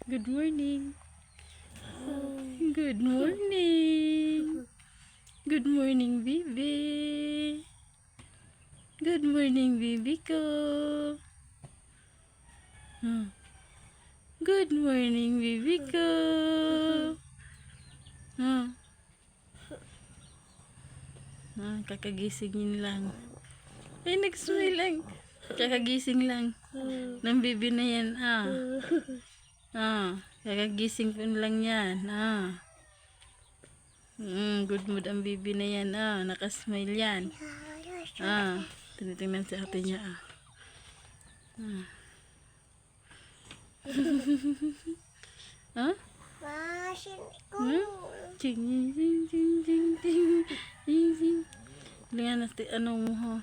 Good morning. Good morning. Good morning, baby. Good morning, baby ko. Good morning, baby ko. Kakagising lang. Ay, nag-smile lang. Kakagising lang. Ng baby na yan, kakagising po lang yan, good mood ang baby na yan, nakasmile yan. Tinitingnan sa ate niya, Ting ting ting ting ting ting ting. Lingan natin ano mo,